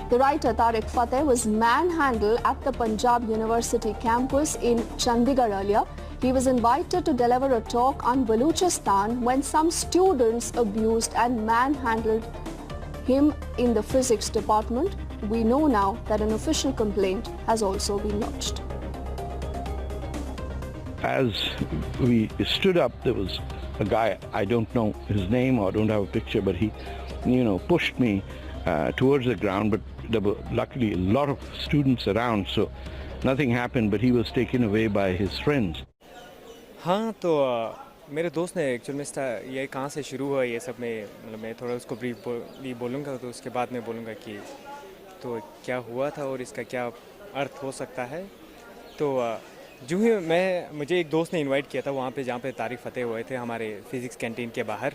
The writer Tariq Fateh was manhandled at the Punjab University campus in Chandigarh earlier. He was invited to deliver a talk on Baluchistan when some students abused and manhandled him in the physics department. We know now that an official complaint has also been lodged. As we stood up, there was a guy, I don't know his name or don't have a picture, but he, pushed me towards the ground, but there were luckily a lot of students around, so nothing happened, but he was taken away by his friends. हाँ, तो मेरे दोस्त ने actual में ये कहाँ से शुरू हुआ ये सब में, मतलब मैं थोड़ा उसको ब्रीफली बोलूँगा, तो उसके बाद मैं बोलूँगा कि तो क्या हुआ था और इसका क्या अर्थ हो सकता है। तो जो ही मुझे एक दोस्त ने इनवाइट किया था वहाँ पे जहाँ पे तारिक फतेह हुए थे हमारे फिज़िक्स कैंटीन के बाहर,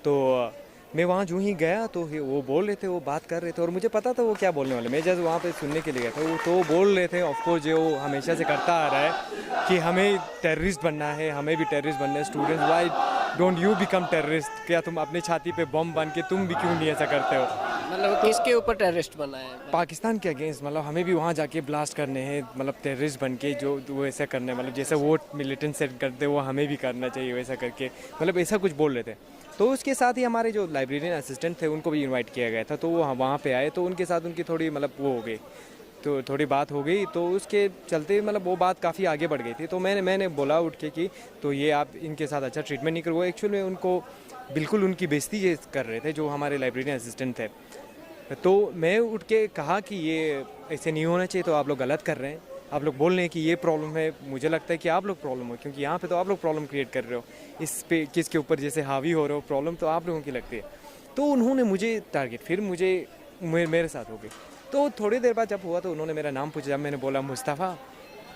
तो मैं वहाँ जो ही गया तो वो बोल रहे थे, वो बात कर रहे थे और मुझे पता था वो क्या बोलने वाले। मैं जस्ट वहाँ पे सुनने के लिए गया था, तो वो बोल रहे थे ऑफकोर्स जो वो हमेशा से करता आ रहा है कि हमें टेररिस्ट बनना है, हमें भी टेररिस्ट बनना है। Students, why don't you become terrorist? क्या तुम अपनी छाती पे बम बन के तुम भी क्यों नहीं ऐसा करते हो? मतलब किसके ऊपर टेररिस्ट बना है? पाकिस्तान के अगेंस्ट, मतलब हमें भी वहाँ जाके ब्लास्ट करने हैं, मतलब टेररिस्ट बन के जो वो ऐसा करने, मतलब जैसे वो मिलिटेंट सेट करते वो हमें भी करना चाहिए वैसा करके, मतलब ऐसा कुछ बोल रहे थे। तो उसके साथ ही हमारे जो लाइब्रेरियन असिस्टेंट थे उनको भी इनवाइट किया गया था, तो वो वहाँ पे आए, तो उनके साथ उनकी थोड़ी मतलब वो हो गई, तो थोड़ी बात हो गई, तो उसके चलते मतलब वो बात काफ़ी आगे बढ़ गई थी। तो मैंने बोला उठ के कि तो ये आप इनके साथ अच्छा ट्रीटमेंट नहीं करो। एक्चुअल में उनको बिल्कुल उनकी बेइज्जती ये कर रहे थे जो हमारे लाइब्रेरियन असिस्टेंट थे। तो मैं उठ के कहा कि ये ऐसे नहीं होना चाहिए, तो आप लोग गलत कर रहे हैं, आप लोग बोल रहे हैं कि ये प्रॉब्लम है, मुझे लगता है कि आप लोग प्रॉब्लम हो, क्योंकि यहाँ पे तो आप लोग प्रॉब्लम क्रिएट कर रहे हो, इस पे किसके ऊपर जैसे हावी हो रहे हो, प्रॉब्लम तो आप लोगों की लगती है। तो उन्होंने मुझे टारगेट, फिर मेरे साथ हो गई। तो थोड़ी देर बाद जब हुआ तो उन्होंने मेरा नाम पूछा, जब मैंने बोला मुस्तफ़ा,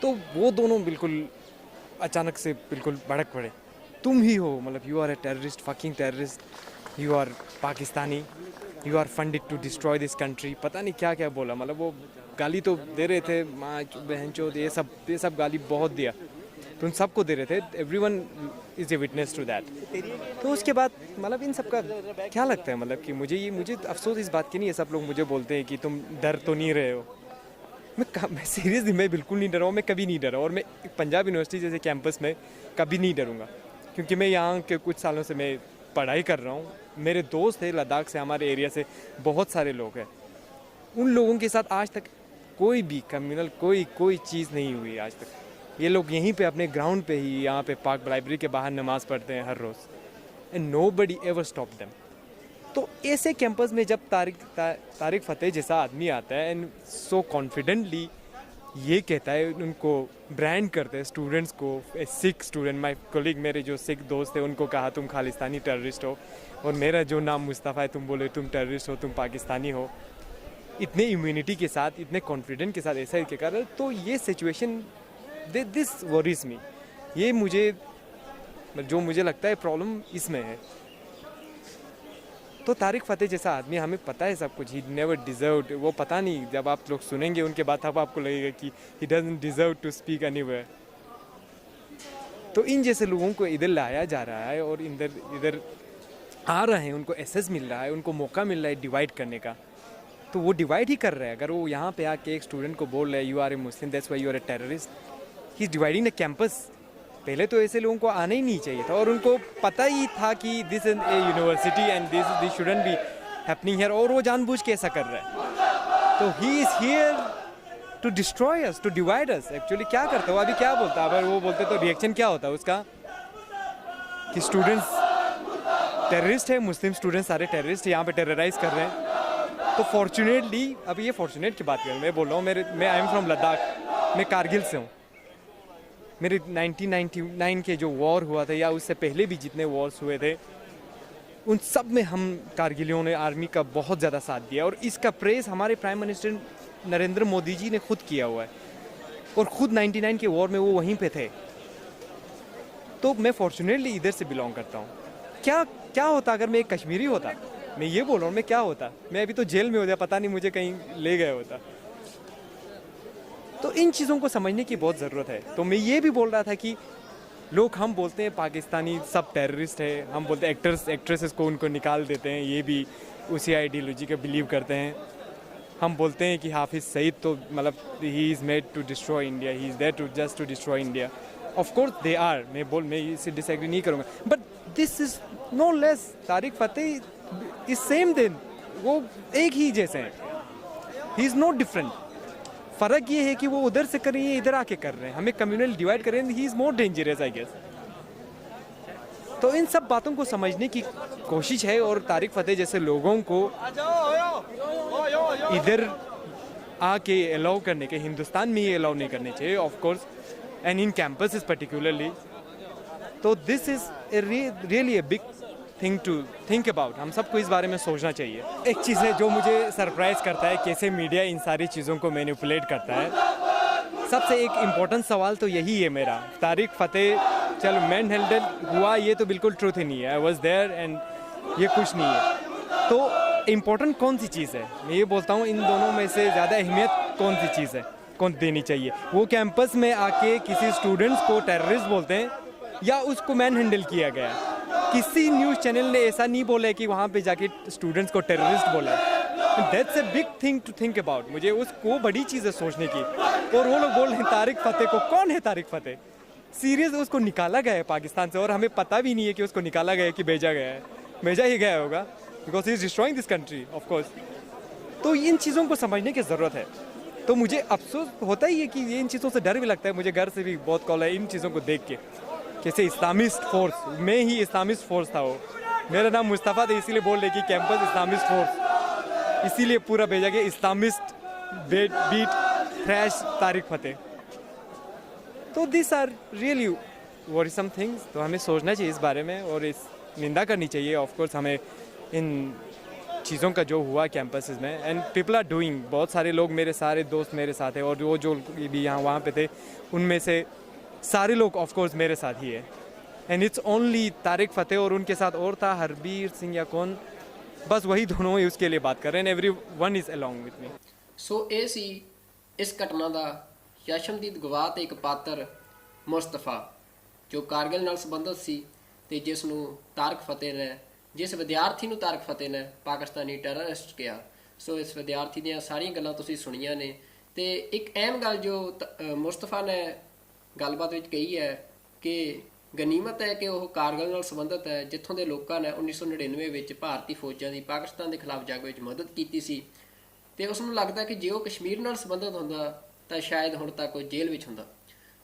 तो वो दोनों बिल्कुल अचानक से बिल्कुल भड़क पड़े, तुम ही हो, मतलब you are a terrorist, fucking terrorist, you are Pakistani, you are funded to destroy this country, पता नहीं क्या क्या बोला, मतलब वो गाली तो दे रहे थे, माँ बहन चोद, ये सब गाली बहुत दिया, तो उन सबको दे रहे थे। Everyone is a witness to that. तो उसके बाद मतलब इन सब का क्या लगता है, मतलब कि मुझे अफसोस इस बात की नहीं है, सब लोग मुझे बोलते हैं कि तुम डर तो नहीं रहे हो। मैं सीरियसली मैं बिल्कुल नहीं डरा हूँ, मैं कभी नहीं डरा, और मैं पंजाब यूनिवर्सिटी जैसे कैंपस में कभी नहीं डरूँगा, क्योंकि मैं यहाँ के कुछ सालों से मैं पढ़ाई कर रहा हूँ। मेरे दोस्त थे लद्दाख से, हमारे एरिया से बहुत सारे लोग हैं, उन लोगों के साथ आज तक कोई भी कम्युनल कोई चीज़ नहीं हुई आज तक। ये लोग यहीं पे अपने ग्राउंड पे ही, यहाँ पे पार्क लाइब्रेरी के बाहर नमाज़ पढ़ते हैं हर रोज़, and nobody ever stop them. तो ऐसे कैंपस में जब तारिक फतेह जैसा आदमी आता है एंड सो कॉन्फिडेंटली ये कहता है, उनको ब्रांड करते हैं स्टूडेंट्स को, सिख स्टूडेंट, माय कलीग, मेरे जो सिख दोस्त थे उनको कहा तुम खालिस्तानी टेररिस्ट हो, और मेरा जो नाम मुस्तफ़ा है तुम बोले तुम टेररिस्ट हो, तुम पाकिस्तानी हो, इतने इम्यूनिटी के साथ, इतने कॉन्फिडेंट के साथ ऐसा के कारण, तो ये सिचुएशन दिस वरीज मी, ये जो मुझे लगता है प्रॉब्लम इसमें है। तो तारिक फतेह जैसा आदमी, हमें पता है सब कुछ, ही नेवर डिजर्व्ड, वो पता नहीं, जब आप लोग सुनेंगे उनके बाद तब आपको लगेगा कि he doesn't deserve to speak anywhere. तो इन जैसे लोगों को इधर लाया जा रहा है और इधर आ रहे हैं, उनको एसेस मिल रहा है, उनको मौका मिल रहा है डिवाइड करने का, तो वो डिवाइड ही कर रहे हैं। अगर वो यहाँ पे आके एक स्टूडेंट को बोल रहे हैं you are a Muslim, that's why you are a terrorist, he is dividing the campus. पहले तो ऐसे लोगों को आना ही नहीं चाहिए था, और उनको पता ही था कि this is a university and this shouldn't be happening here, और वो जानबूझ के ऐसा कर रहा है। तो he is here to destroy us, to divide us. Actually क्या करता है वो, अभी क्या बोलता है, अगर वो बोलते तो रिएक्शन क्या होता है उसका, कि स्टूडेंट्स टेररिस्ट है, मुस्लिम स्टूडेंट्स सारे टेररिस्ट यहाँ पे टेरराइज कर रहे हैं। तो फॉर्चुनेटली, अभी ये फॉर्चुनेट की बात करूँ, मैं बोल रहा हूँ, मैं आई एम फ्रॉम लद्दाख, मैं कारगिल से हूँ। मेरे 1999 के जो वॉर हुआ था, या उससे पहले भी जितने वॉर्स हुए थे, उन सब में हम कारगिलियों ने आर्मी का बहुत ज़्यादा साथ दिया, और इसका प्रेस हमारे प्राइम मिनिस्टर नरेंद्र मोदी जी ने खुद किया हुआ है, और खुद 99 के वॉर में वो वहीं पे थे। तो मैं फॉर्चुनेटली इधर से बिलोंग करता हूँ। क्या होता अगर मैं एक कश्मीरी होता, मैं ये बोल रहा हूँ, मैं क्या होता, मैं अभी तो जेल में हो जाए, पता नहीं मुझे कहीं ले गए होता। तो इन चीज़ों को समझने की बहुत ज़रूरत है। तो मैं ये भी बोल रहा था कि लोग, हम बोलते हैं पाकिस्तानी सब टेररिस्ट है, हम बोलते हैं एक्ट्रेसेस को उनको निकाल देते हैं, ये भी उसी आइडियोलॉजी का बिलीव करते हैं। हम बोलते हैं कि हाफिज़ सईद तो मतलब he is made to destroy India, he is there to just to destroy India. Of course they are, मैं इससे डिसएग्री नहीं करूँगा, but this is no less. Tarek Fatah is same दिन, वो एक ही जैसे हैं, ही इज़ नॉट डिफरेंट. फ़र्क ये है कि वो उधर से कर रही है, इधर आके कर रहे हैं, हमें कम्युनल डिवाइड कर रहे हैं. He is more dangerous I guess. तो इन सब बातों को समझने की कोशिश है और तारिक फतेह जैसे लोगों को इधर आके अलाउ करने के, हिंदुस्तान में ये अलाउ नहीं करने चाहिए of course, and in campus is particularly. तो this is really a big thing to think about. हम सबको इस बारे में सोचना चाहिए. एक चीज़ है जो मुझे सरप्राइज़ करता है, कैसे मीडिया इन सारी चीज़ों को मैनिपुलेट करता है. सबसे एक इम्पोर्टेंट सवाल तो यही है मेरा. तारिक फतेह चलो मैन हैंडल हुआ, ये तो बिल्कुल ट्रूथ ही नहीं है. आई वॉज देयर एंड ये कुछ नहीं है. तो इम्पोर्टेंट कौन सी चीज़ है, मैं ये बोलता हूँ इन दोनों में से ज़्यादा अहमियत कौन सी चीज़ है, कौन देनी चाहिए. वो कैंपस में आके किसी स्टूडेंट्स को टेररिस्ट बोलते हैं या उसको मैन हैंडल किया गया. किसी न्यूज़ चैनल ने ऐसा नहीं बोला है कि वहाँ पे जाके स्टूडेंट्स को टेररिस्ट बोला है. That's a big thing to think about. मुझे उसको बड़ी चीज़ है सोचने की. और वो लोग बोल रहे हैं तारिक फतेह को, कौन है तारिक फतेह? सीरियस उसको निकाला गया है पाकिस्तान से और हमें पता भी नहीं है कि उसको निकाला गया है कि भेजा गया है. भेजा ही गया होगा because he is destroying this country of course. तो इन चीज़ों को समझने की ज़रूरत है. तो मुझे अफसोस होता ही है कि ये इन चीज़ों से डर भी लगता है. मुझे घर से भी बहुत कॉल है इन चीज़ों को देख के, कैसे इस्लामिस्ट फोर्स, मैं ही इस्लामिस्ट फोर्स था. वो मेरा नाम मुस्तफ़ा था इसीलिए बोल रहे कि कैंपस इस्लामिस्ट फोर्स, इसीलिए पूरा भेजा गया Islamist beat thrash Tarek Fatah. तो this are really worrisome things. तो हमें सोचना चाहिए इस बारे में और इस निंदा करनी चाहिए ऑफ कोर्स हमें इन चीज़ों का जो हुआ कैंपसेस में. एंड पीपल आर डूइंग, बहुत सारे लोग, मेरे सारे दोस्त मेरे साथ हैं और वो जो भी यहाँ वहाँ पे थे उनमें से सारे लोग ऑफ कोर्स मेरे साथ ही है. एंड इट्स ओनली तारिक फतेह और उनके साथ और था हरबीर सिंह या कौन, बस वही दोनों ही उसके लिए बात कर रहे हैं. Everyone is along with me. ਸੋ ਇਹ ਸੀ ਇਸ ਘਟਨਾ ਦਾ ਯਸ਼ਮਦੀਦ ਗਵਾਹ ਤੇ ਇੱਕ ਪਾਤਰ ਮੁਸਤਫਾ ਜੋ ਕਾਰਗਿਲ ਨਾਲ ਸੰਬੰਧਿਤ ਸੀ ਤੇ ਜਿਸ ਨੂੰ ਤਾਰਿਕ ਫਤਿਹ ਨੇ, ਜਿਸ ਵਿਦਿਆਰਥੀ ਨੂੰ ਤਾਰਿਕ ਫਤਿਹ ਨੇ ਪਾਕਿਸਤਾਨੀ ਟੈਰਰਿਸਟ ਕਿਹਾ. ਸੋ ਇਸ ਵਿਦਿਆਰਥੀ ਦੀਆਂ ਸਾਰੀਆਂ ਗੱਲਾਂ ਤੁਸੀਂ ਸੁਣੀਆਂ ਨੇ ਤੇ ਇੱਕ ਅਹਿਮ ਗੱਲ ਜੋ ਮੁਸਤਫਾ ਨੇ ਗੱਲਬਾਤ ਵਿੱਚ ਕਹੀ ਹੈ ਕਿ ਗਨੀਮਤ ਹੈ ਕਿ ਉਹ ਕਾਰਗਿਲ ਨਾਲ ਸੰਬੰਧਿਤ ਹੈ, ਜਿੱਥੋਂ ਦੇ ਲੋਕਾਂ ਨੇ 1999 ਵਿੱਚ ਭਾਰਤੀ ਫੌਜਾਂ ਦੀ ਪਾਕਿਸਤਾਨ ਦੇ ਖਿਲਾਫ ਜੰਗ ਵਿੱਚ ਮਦਦ ਕੀਤੀ ਸੀ. ਤੇ ਉਸ ਨੂੰ ਲੱਗਦਾ ਕਿ ਜੇ ਉਹ ਕਸ਼ਮੀਰ ਨਾਲ ਸੰਬੰਧਿਤ ਹੁੰਦਾ ਤਾਂ ਸ਼ਾਇਦ ਹੁਣ ਤੱਕ ਉਹ ਜੇਲ੍ਹ ਵਿੱਚ ਹੁੰਦਾ.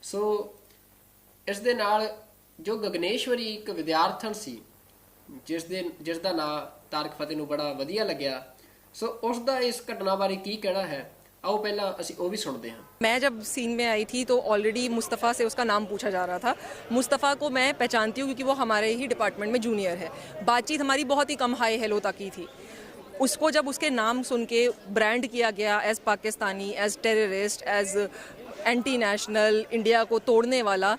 ਸੋ ਇਸ ਦੇ ਨਾਲ ਜੋ ਗਗਨੇਸ਼ਵਰੀ ਇੱਕ ਵਿਦਿਆਰਥਣ ਸੀ ਜਿਸ ਦਾ ਨਾਂ ਤਾਰਿਕ ਫਤਿਹ ਨੂੰ ਬੜਾ ਵਧੀਆ ਲੱਗਿਆ, ਸੋ ਉਸ ਦਾ ਇਸ ਘਟਨਾ ਬਾਰੇ ਕੀ ਕਹਿਣਾ ਹੈ, आओ पहला ਅਸੀਂ ਉਹ ਵੀ ਸੁਣਦੇ ਹਾਂ. मैं जब सीन में आई थी तो ऑलरेडी मुस्तफ़ा से उसका नाम पूछा जा रहा था. मुस्तफ़ा को मैं पहचानती हूँ क्योंकि वो हमारे ही डिपार्टमेंट में जूनियर है. बातचीत हमारी बहुत ही कम हाई हेलो तक की थी. उसको जब उसके नाम सुन के ब्रांड किया गया as Pakistani, as terrorist, as anti national, India को तोड़ने वाला,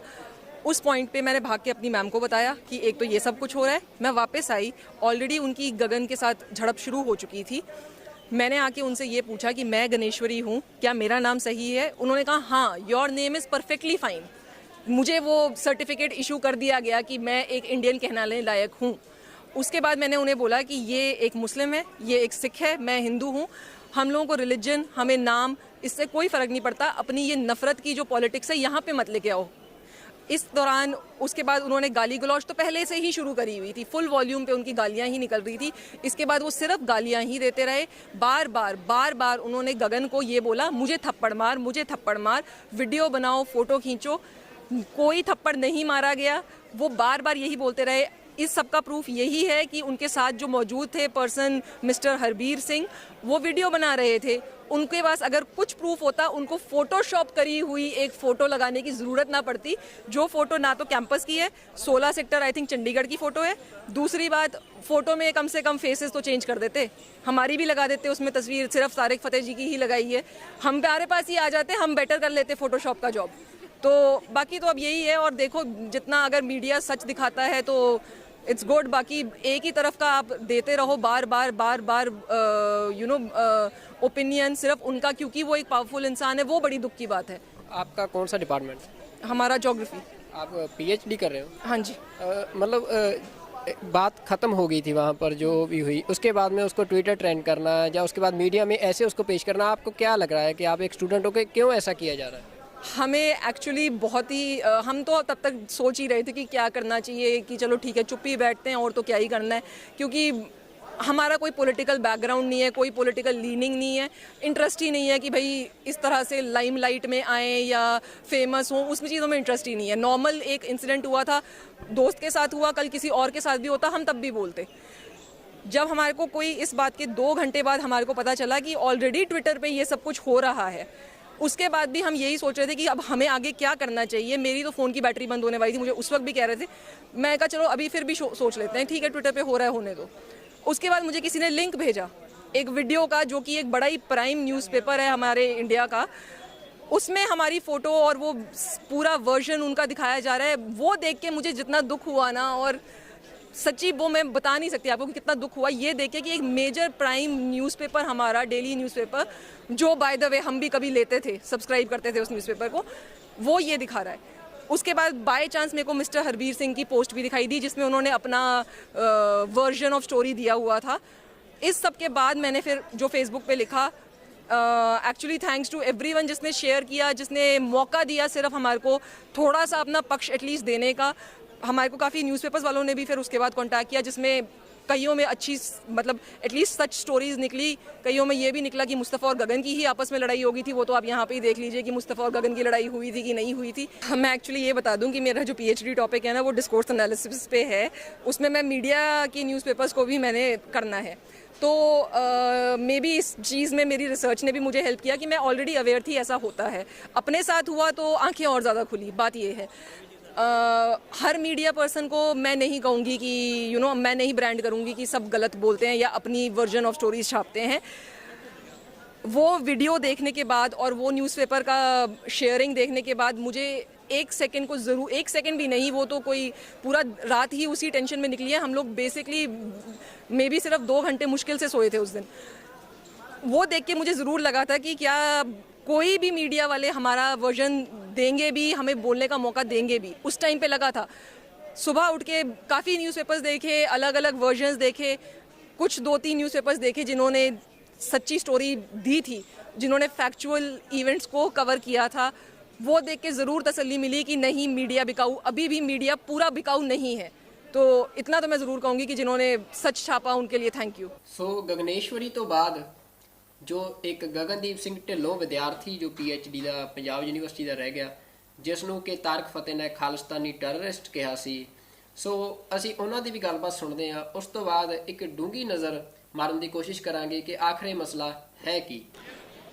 उस पॉइंट पे मैंने भाग के अपनी मैम को बताया कि एक तो ये सब कुछ हो रहा है. मैं वापस आई, ऑलरेडी उनकी गगन के साथ झड़प शुरू हो चुकी थी. मैंने आके उनसे ये पूछा कि मैं गणेश्वरी हूँ, क्या मेरा नाम सही है? उन्होंने कहा हाँ, your name is perfectly fine. मुझे वो सर्टिफिकेट इशू कर दिया गया कि मैं एक इंडियन कहलाने लायक हूँ. उसके बाद मैंने उन्हें बोला कि ये एक मुस्लिम है, ये एक सिख है, मैं हिंदू हूँ. हम लोगों को रिलीजन, हमें नाम, इससे कोई फ़र्क नहीं पड़ता. अपनी ये नफ़रत की जो पॉलिटिक्स है यहाँ पे मत लेके आओ. इस दौरान उसके बाद उन्होंने गाली गलौज तो पहले से ही शुरू करी हुई थी, फुल वॉल्यूम पे उनकी गालियाँ ही निकल रही थी. इसके बाद वो सिर्फ गालियाँ ही देते रहे. बार बार उन्होंने गगन को ये बोला, मुझे थप्पड़ मार, वीडियो बनाओ, फ़ोटो खींचो. कोई थप्पड़ नहीं मारा गया. वो बार बार यही बोलते रहे. इस सब का प्रूफ यही है कि उनके साथ जो मौजूद the person mister Harbir Singh, वो वीडियो बना रहे थे. उनके पास अगर कुछ प्रूफ होता, उनको फ़ोटोशॉप करी हुई एक फ़ोटो लगाने की ज़रूरत ना पड़ती. जो फ़ोटो ना तो कैंपस की है, 16 सेक्टर आई थिंक चंडीगढ़ की फ़ोटो है. दूसरी बात, फ़ोटो में कम से कम फेसेस तो चेंज कर देते, हमारी भी लगा देते उसमें तस्वीर. सिर्फ तारिक फतेह जी की ही लगाई है. हमारे पास ही आ जाते, हम बेटर कर लेते फ़ोटोशॉप का जॉब. तो बाकी तो अब यही है. और देखो, जितना अगर मीडिया सच दिखाता है तो इट्स गुड. बाकी एक ही तरफ का आप देते रहो बार बार यू नो ओपिनियन सिर्फ उनका, क्योंकि वो एक पावरफुल इंसान है, वो बड़ी दुख की बात है. आपका कौन सा डिपार्टमेंट? हमारा ज्योग्राफी. आप पीएचडी कर रहे हो? हाँ जी. मतलब बात ख़त्म हो गई थी वहाँ पर जो भी हुई, उसके बाद में उसको ट्विटर ट्रेंड करना या उसके बाद मीडिया में ऐसे उसको पेश करना, आपको क्या लग रहा है कि आप एक स्टूडेंट हो के क्यों ऐसा किया जा रहा है? हमें एक्चुअली बहुत ही हम तो तब तक सोच ही रहे थे कि क्या करना चाहिए, कि चलो ठीक है चुप ही बैठते हैं और तो क्या ही करना है, क्योंकि हमारा कोई पॉलिटिकल बैकग्राउंड नहीं है, कोई पॉलिटिकल लीनिंग नहीं है, इंटरेस्ट ही नहीं है कि भाई इस तरह से लाइमलाइट में आए या फेमस हों, उसमें चीज़ों में इंटरेस्ट ही नहीं है। नॉर्मल एक इंसिडेंट हुआ था, दोस्त के साथ हुआ, कल किसी और के साथ भी होता हम तब भी बोलते। जब हमारे को कोई इस बात के 2 घंटे बाद हमारे को पता चला कि ऑलरेडी ट्विटर पे ये सब कुछ हो रहा है, उसके बाद भी हम यही सोच रहे थे कि अब हमें आगे क्या करना चाहिए। मेरी तो फ़ोन की बैटरी बंद होने वाली थी, मुझे उस वक्त भी कह रहे थे, मैं कहा चलो अभी फिर भी सोच लेते हैं, ठीक है ट्विटर पे हो रहा है होने दो। उसके बाद मुझे किसी ने लिंक भेजा एक वीडियो का, जो कि एक बड़ा ही प्राइम न्यूज़पेपर है हमारे इंडिया का, उसमें हमारी फ़ोटो और वो पूरा वर्जन उनका दिखाया जा रहा है। वो देख के मुझे जितना दुख हुआ ना, और सच्ची वो मैं बता नहीं सकती आपको कि कितना दुख हुआ ये देख के कि एक मेजर प्राइम न्यूज़पेपर, हमारा डेली न्यूज़पेपर, जो बाय द वे हम भी कभी लेते थे, सब्सक्राइब करते थे उस न्यूज़पेपर को, वो ये दिखा रहा है। उसके बाद बाय चांस मेरे को मिस्टर हरबीर सिंह की पोस्ट भी दिखाई दी, जिसमें उन्होंने अपना वर्जन ऑफ स्टोरी दिया हुआ था। इस सब के बाद मैंने फिर जो फेसबुक पे लिखा, एक्चुअली थैंक्स टू एवरीवन जिसने शेयर किया, जिसने मौका दिया सिर्फ हमारे को थोड़ा सा अपना पक्ष एटलीस्ट देने का। हमारे को काफ़ी न्यूज़पेपर्स वालों ने भी फिर उसके बाद कांटेक्ट किया, जिसमें कईयों में अच्छी मतलब एटलीस्ट सच स्टोरीज निकली, कईयों में ये भी निकला कि मुस्तफ़ा और गगन की ही आपस में लड़ाई हो गई थी। वो तो आप यहाँ पे ही देख लीजिए कि मुस्तफ़ा और गगन की लड़ाई हुई थी कि नहीं हुई थी। मैं एक्चुअली ये बता दूं कि मेरा जो पीएचडी टॉपिक है ना, वो डिस्कोर्स एनालिसिस पे है। उसमें मैं मीडिया की न्यूज़पेपर्स को भी मैंने करना है, तो मे बी इस चीज़ में मेरी रिसर्च ने भी मुझे हेल्प किया कि मैं ऑलरेडी अवेयर थी ऐसा होता है। अपने साथ हुआ तो आंखें और ज़्यादा खुली। बात ये है, हर मीडिया पर्सन को मैं नहीं कहूँगी कि मैं नहीं ब्रांड करूँगी कि सब गलत बोलते हैं या अपनी वर्जन ऑफ स्टोरीज छापते हैं। वो वीडियो देखने के बाद और वो न्यूज़पेपर का शेयरिंग देखने के बाद मुझे 1 सेकंड को ज़रूर, 1 सेकंड भी नहीं, वो तो कोई पूरा रात ही उसी टेंशन में निकली है। हम लोग बेसिकली मे बी सिर्फ 2 घंटे मुश्किल से सोए थे उस दिन। वो देख के मुझे ज़रूर लगा था कि क्या कोई भी मीडिया वाले हमारा वर्जन देंगे भी, हमें बोलने का मौका देंगे भी। उस टाइम पे लगा था। सुबह उठ के काफ़ी न्यूज़पेपर्स देखे, अलग अलग वर्जन्स देखे, कुछ 2-3 न्यूज़पेपर्स देखे जिन्होंने सच्ची स्टोरी दी थी, जिन्होंने फैक्चुअल इवेंट्स को कवर किया था। वो देख के ज़रूर तसल्ली मिली कि नहीं, मीडिया बिकाऊ, अभी भी मीडिया पूरा बिकाऊ नहीं है। तो इतना तो मैं ज़रूर कहूँगी कि जिन्होंने सच छापा उनके लिए थैंक यू। सो गगनेश्वरी तो बाद जो एक ਗਗਨਦੀਪ ਸਿੰਘ ਢਿੱਲੋਂ ਵਿਦਿਆਰਥੀ ਜੋ PhD ਦਾ ਪੰਜਾਬ ਯੂਨੀਵਰਸਿਟੀ ਦਾ ਰਹਿ ਗਿਆ, ਜਿਸ ਨੂੰ ਕਿ ਤਾਰਕ ਫਤਿਹ ਨੇ ਖਾਲਿਸਤਾਨੀ ਟੈਰਰਿਸਟ ਕਿਹਾ ਸੀ। ਸੋ ਅਸੀਂ ਉਹਨਾਂ ਦੀ ਵੀ ਗੱਲਬਾਤ ਸੁਣਦੇ ਹਾਂ। ਉਸ ਤੋਂ ਬਾਅਦ ਇੱਕ ਡੂੰਘੀ ਨਜ਼ਰ ਮਾਰਨ ਦੀ ਕੋਸ਼ਿਸ਼ ਕਰਾਂਗੇ ਕਿ ਆਖਰ ਇਹ ਮਸਲਾ ਹੈ ਕੀ।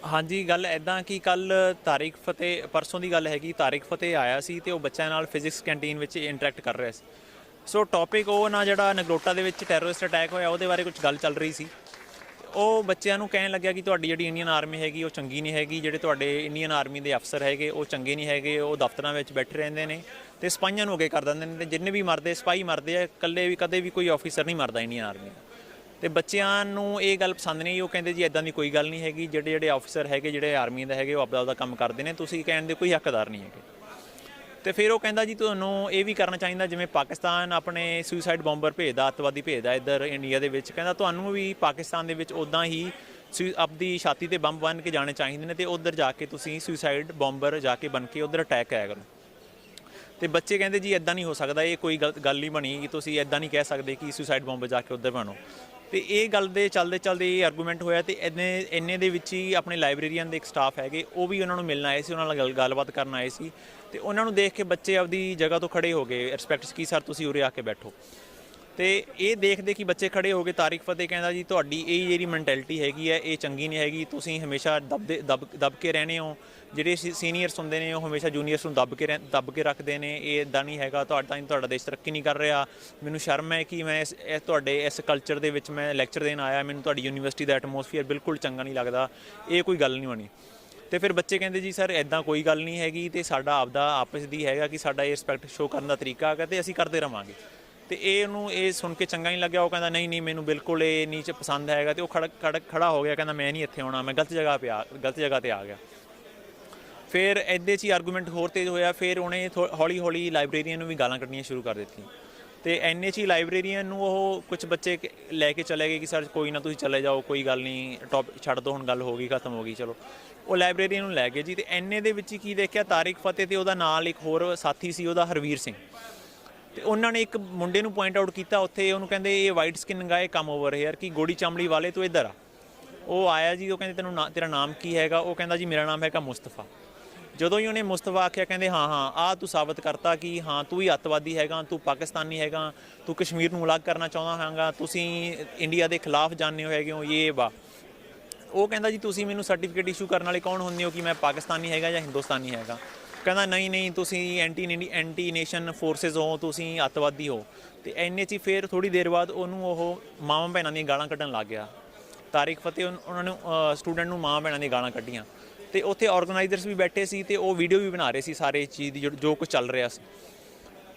ਹਾਂਜੀ, ਗੱਲ ਇੱਦਾਂ ਕਿ ਕੱਲ ਤਾਰਿਕ ਫਤਿਹ, ਪਰਸੋਂ ਦੀ ਗੱਲ ਹੈਗੀ, ਤਾਰਿਕ ਫਤਿਹ ਆਇਆ ਸੀ ਤੇ ਉਹ ਬੱਚਿਆਂ ਨਾਲ ਫਿਜ਼ਿਕਸ ਕੈਂਟੀਨ ਵਿੱਚ ਇੰਟਰੈਕਟ ਕਰ ਰਿਹਾ ਸੀ। ਸੋ ਟੌਪਿਕ ਉਹ ਨਾ ਜਿਹੜਾ ਨਗਰੋਟਾ ਦੇ ਵਿੱਚ ਟੈਰਰਿਸਟ ਅਟੈਕ ਹੋਇਆ ਉਹਦੇ ਬਾਰੇ ਕੁਝ ਗੱਲ ਚੱਲ ਰਹੀ ਸੀ। ਉਹ ਬੱਚਿਆਂ ਨੂੰ ਕਹਿਣ ਲੱਗਿਆ ਕਿ ਤੁਹਾਡੀ ਜਿਹੜੀ ਇੰਡੀਅਨ ਆਰਮੀ ਹੈਗੀ ਉਹ ਚੰਗੀ ਨਹੀਂ ਹੈਗੀ, ਜਿਹੜੇ ਤੁਹਾਡੇ ਇੰਡੀਅਨ ਆਰਮੀ ਦੇ ਅਫਸਰ ਹੈਗੇ ਉਹ ਚੰਗੇ ਨਹੀਂ ਹੈਗੇ, ਉਹ ਦਫ਼ਤਰਾਂ ਵਿੱਚ ਬੈਠੇ ਰਹਿੰਦੇ ਨੇ ਅਤੇ ਸਿਪਾਹੀਆਂ ਨੂੰ ਅੱਗੇ ਕਰ ਦਿੰਦੇ ਨੇ, ਅਤੇ ਜਿੰਨੇ ਵੀ ਮਰਦੇ ਸਿਪਾਹੀ ਮਰਦੇ ਆ, ਇਕੱਲੇ ਵੀ ਕਦੇ ਵੀ ਕੋਈ ਆਫਿਸਰ ਨਹੀਂ ਮਰਦਾ ਇੰਡੀਅਨ ਆਰਮੀ। ਅਤੇ ਬੱਚਿਆਂ ਨੂੰ ਇਹ ਗੱਲ ਪਸੰਦ ਨਹੀਂ। ਉਹ ਕਹਿੰਦੇ ਜੀ ਇੱਦਾਂ ਦੀ ਕੋਈ ਗੱਲ ਨਹੀਂ ਹੈਗੀ, ਜਿਹੜੇ ਆਫਿਸਰ ਹੈਗੇ, ਜਿਹੜੇ ਆਰਮੀ ਦੇ ਹੈਗੇ, ਉਹ ਆਪਦਾ ਕੰਮ ਕਰਦੇ ਨੇ, ਤੁਸੀਂ ਕਹਿਣ ਦੇ ਕੋਈ ਹੱਕਦਾਰ ਨਹੀਂ ਹੈਗੇ। ਅਤੇ ਫਿਰ ਉਹ ਕਹਿੰਦਾ ਜੀ ਤੁਹਾਨੂੰ ਇਹ ਵੀ ਕਰਨਾ ਚਾਹੀਦਾ, ਜਿਵੇਂ ਪਾਕਿਸਤਾਨ ਆਪਣੇ ਸੁਸਾਈਡ ਬੰਬਰ ਭੇਜਦਾ, ਅੱਤਵਾਦੀ ਭੇਜਦਾ ਇੱਧਰ ਇੰਡੀਆ ਦੇ ਵਿੱਚ, ਕਹਿੰਦਾ ਤੁਹਾਨੂੰ ਵੀ ਪਾਕਿਸਤਾਨ ਦੇ ਵਿੱਚ ਉੱਦਾਂ ਹੀ ਆਪਦੀ ਛਾਤੀ 'ਤੇ ਬੰਬ ਬੰਨ੍ਹ ਕੇ ਜਾਣੇ ਚਾਹੀਦੇ ਨੇ ਅਤੇ ਉੱਧਰ ਜਾ ਕੇ ਤੁਸੀਂ ਸੁਸਾਈਡ ਬੰਬਰ ਜਾ ਕੇ ਬਣ ਕੇ ਉੱਧਰ ਅਟੈਕ ਕਰਿਆ ਕਰੋ। ਅਤੇ ਬੱਚੇ ਕਹਿੰਦੇ ਜੀ ਇੱਦਾਂ ਨਹੀਂ ਹੋ ਸਕਦਾ, ਇਹ ਕੋਈ ਗੱਲ ਨਹੀਂ ਬਣੀ ਕਿ ਤੁਸੀਂ ਇੱਦਾਂ ਨਹੀਂ ਕਹਿ ਸਕਦੇ ਕਿ ਸੁਸਾਈਡ ਬੰਬਰ ਜਾ ਕੇ ਉੱਧਰ ਬਣੋ। ਅਤੇ ਇਹ ਗੱਲ ਦੇ ਚੱਲਦੇ ਇਹ ਆਰਗੂਮੈਂਟ ਹੋਇਆ ਅਤੇ ਇੰਨੇ ਦੇ ਵਿੱਚ ਹੀ ਆਪਣੇ ਲਾਇਬ੍ਰੇਰੀਅਨ ਦੇ ਇੱਕ ਸਟਾਫ ਹੈਗੇ, ਉਹ ਵੀ ਉਹਨਾਂ ਨੂੰ ਮਿਲਣ ਆਏ ਸੀ, ਉਹਨਾਂ ਨਾਲ ਗੱਲਬਾਤ ਕਰਨ ਆਏ ਸੀ। ਅਤੇ ਉਹਨਾਂ ਨੂੰ ਦੇਖ ਕੇ ਬੱਚੇ ਆਪਦੀ ਜਗ੍ਹਾ ਤੋਂ ਖੜ੍ਹੇ ਹੋ ਗਏ, ਰਿਸਪੈਕਟ ਕੀ ਸਰ ਤੁਸੀਂ ਉਰੇ ਆ ਕੇ ਬੈਠੋ। ਅਤੇ ਇਹ ਦੇਖਦੇ ਕਿ ਬੱਚੇ ਖੜ੍ਹੇ ਹੋ ਗਏ। ਤਾਰਿਕ ਫਤਿਹ ਕਹਿੰਦਾ ਜੀ ਤੁਹਾਡੀ ਇਹ ਜਿਹੜੀ ਮੈਂਟੈਲਿਟੀ ਹੈਗੀ ਹੈ ਇਹ ਚੰਗੀ ਨਹੀਂ ਹੈਗੀ, ਤੁਸੀਂ ਹਮੇਸ਼ਾ ਦਬ ਕੇ ਰਹਿੰਦੇ ਹੋ, ਜਿਹੜੇ ਸੀਨੀਅਰਸ ਹੁੰਦੇ ਨੇ ਉਹ ਹਮੇਸ਼ਾ ਜੂਨੀਅਰਸ ਨੂੰ ਦੱਬ ਕੇ ਰੱਖਦੇ ਨੇ, ਇਹ ਇੱਦਾਂ ਨਹੀਂ ਹੈਗਾ, ਤੁਹਾਡਾ ਦੇਸ਼ ਤਰੱਕੀ ਨਹੀਂ ਕਰ ਰਿਹਾ। ਮੈਨੂੰ ਸ਼ਰਮ ਹੈ ਕਿ ਮੈਂ ਤੁਹਾਡੇ ਇਸ ਕਲਚਰ ਦੇ ਵਿੱਚ ਮੈਂ ਲੈਕਚਰ ਦੇਣ ਆਇਆ, ਮੈਨੂੰ ਤੁਹਾਡੀ ਯੂਨੀਵਰਸਿਟੀ ਦਾ ਐਟਮੋਸਫੀਅਰ ਬਿਲਕੁਲ ਚੰਗਾ ਨਹੀਂ ਲੱਗਦਾ, ਇਹ ਕੋਈ ਗੱਲ ਨਹੀਂ ਬਣੀ। ਅਤੇ ਫਿਰ ਬੱਚੇ ਕਹਿੰਦੇ ਜੀ ਸਰ ਇੱਦਾਂ ਕੋਈ ਗੱਲ ਨਹੀਂ ਹੈਗੀ, ਅਤੇ ਸਾਡਾ ਆਪਦਾ ਆਪਸ ਦੀ ਹੈਗਾ ਕਿ ਸਾਡਾ ਇਹ ਰਿਸਪੈਕਟ ਸ਼ੋਅ ਕਰਨ ਦਾ ਤਰੀਕਾ ਹੈਗਾ ਅਤੇ ਅਸੀਂ ਕਰਦੇ ਰਹਾਂਗੇ। ਅਤੇ ਉਹਨੂੰ ਇਹ ਸੁਣ ਕੇ ਚੰਗਾ ਨਹੀਂ ਲੱਗਿਆ। ਉਹ ਕਹਿੰਦਾ ਨਹੀਂ ਮੈਨੂੰ ਬਿਲਕੁਲ ਇਹ ਨਹੀਂ ਪਸੰਦ ਹੈਗਾ, ਅਤੇ ਉਹ ਖੜਾ ਹੋ ਗਿਆ, ਕਹਿੰਦਾ ਮੈਂ ਨਹੀਂ ਇੱਥੇ ਆਉਣਾ, ਮੈਂ ਗਲਤ ਜਗ੍ਹਾ 'ਤੇ ਆ ਗਿਆ। ਫਿਰ ਇੱਦਾਂ 'ਚ ਹੀ ਆਰਗੂਮੈਂਟ ਹੋਰ ਤੇਜ਼ ਹੋਇਆ। ਫਿਰ ਉਹਨੇ ਹੌਲੀ ਹੌਲੀ ਲਾਇਬ੍ਰੇਰੀਅਨ ਨੂੰ ਵੀ ਗਾਲਾਂ ਕੱਢਣੀਆਂ ਸ਼ੁਰੂ ਕਰ ਦਿੱਤੀਆਂ। ਤੇ ਐਨੇ 'ਚ ਹੀ ਲਾਇਬ੍ਰੇਰੀਅਨ ਨੂੰ ਉਹ ਕੁਝ ਬੱਚੇ ਲੈ ਕੇ ਚਲੇ ਗਏ ਕਿ ਸਰ ਕੋਈ ਨਾ ਤੁਸੀਂ ਚਲੇ ਜਾਓ, ਕੋਈ ਗੱਲ ਨਹੀਂ, ਟੌਪਿਕ ਛੱਡ ਦਿਓ, ਹੁਣ ਗੱਲ ਹੋ ਗਈ, ਖਤਮ ਹੋ ਗਈ, ਚਲੋ। ਉਹ ਲਾਇਬ੍ਰੇਰੀਅਨ ਨੂੰ ਲੈ ਗਏ ਜੀ। ਤੇ ਐਨੇ ਦੇ ਵਿੱਚ ਹੀ ਕੀ ਦੇਖਿਆ, ਤਾਰਿਕ ਫਤਿਹ ਤੇ ਉਹਦਾ ਨਾਲ ਇੱਕ ਹੋਰ ਸਾਥੀ ਸੀ ਉਹਦਾ, ਹਰਵੀਰ ਸਿੰਘ। ਤੇ ਉਹਨਾਂ ਨੇ ਇੱਕ ਮੁੰਡੇ ਨੂੰ ਪੁਆਇੰਟ ਆਊਟ ਕੀਤਾ ਉੱਥੇ, ਉਹਨੂੰ ਕਹਿੰਦੇ ਇਹ ਵਾਈਟ ਸਕਿਨ ਗਾਏ ਕਮ ਓਵਰ ਹੇਅਰ, ਕਿ ਗੋੜੀ ਚਾਮੜੀ ਵਾਲੇ ਤੂੰ ਇੱਧਰ ਆ। ਉਹ ਆਇਆ ਜੀ, ਉਹ ਕਹਿੰਦੇ ਤੈਨੂੰ ਤੇਰਾ ਨਾਮ ਕੀ ਹੈਗਾ? ਉਹ ਕਹਿੰਦਾ ਜੀ ਮੇਰਾ ਨਾਮ ਹੈਗਾ ਮੁਸਤਫਾ। ਜਦੋਂ ਹੀ ਉਹਨੇ ਮੁਸਤਫਾ ਆਖਿਆ, ਕਹਿੰਦੇ ਹਾਂ ਆਹ ਤੂੰ ਸਾਬਤ ਕਰਤਾ ਕਿ ਹਾਂ ਤੂੰ ਵੀ ਅੱਤਵਾਦੀ ਹੈਗਾ, ਤੂੰ ਪਾਕਿਸਤਾਨੀ ਹੈਗਾ, ਤੂੰ ਕਸ਼ਮੀਰ ਨੂੰ ਅਲੱਗ ਕਰਨਾ ਚਾਹੁੰਦਾ ਹੈਗਾ, ਤੁਸੀਂ ਇੰਡੀਆ ਦੇ ਖਿਲਾਫ ਜਾਂਦੇ ਹੋ ਹੈਗੇ ਹੋ, ਇਹ ਵਾ। ਉਹ ਕਹਿੰਦਾ ਜੀ ਤੁਸੀਂ ਮੈਨੂੰ ਸਰਟੀਫਿਕੇਟ ਇਸ਼ੂ ਕਰਨ ਵਾਲੇ ਕੌਣ ਹੁੰਦੇ ਹੋ ਕਿ ਮੈਂ ਪਾਕਿਸਤਾਨੀ ਹੈਗਾ ਜਾਂ ਹਿੰਦੁਸਤਾਨੀ ਹੈਗਾ? ਕਹਿੰਦਾ ਨਹੀਂ ਤੁਸੀਂ ਐਂਟੀ ਨੇਸ਼ਨ ਫੋਰਸਿਸ ਹੋ, ਤੁਸੀਂ ਅੱਤਵਾਦੀ ਹੋ। ਤੇ ਇੰਨੇ 'ਚ ਹੀ ਫਿਰ ਥੋੜ੍ਹੀ ਦੇਰ ਬਾਅਦ ਉਹਨੂੰ ਉਹ ਮਾਵਾਂ ਭੈਣਾਂ ਦੀਆਂ ਗਾਲਾਂ ਕੱਢਣ ਲੱਗ ਗਿਆ। ਤਾਰਿਕ ਫਤਿਹ ਉਹਨਾਂ ਨੂੰ ਸਟੂਡੈਂਟ ਨੂੰ ਮਾਵਾਂ ਭੈਣਾਂ ਦੀਆਂ ਗਾਲਾਂ ਕੱਢੀਆਂ। ਤੇ ਉੱਥੇ ਆਰਗੇਨਾਈਜ਼ਰਸ ਵੀ ਬੈਠੇ ਸੀ ਤੇ ਉਹ ਵੀਡੀਓ ਵੀ ਬਣਾ ਰਹੇ ਸੀ ਸਾਰੇ ਚੀਜ਼ ਦੀ, ਜੋ ਕੁਝ ਚੱਲ ਰਿਹਾ ਸੀ।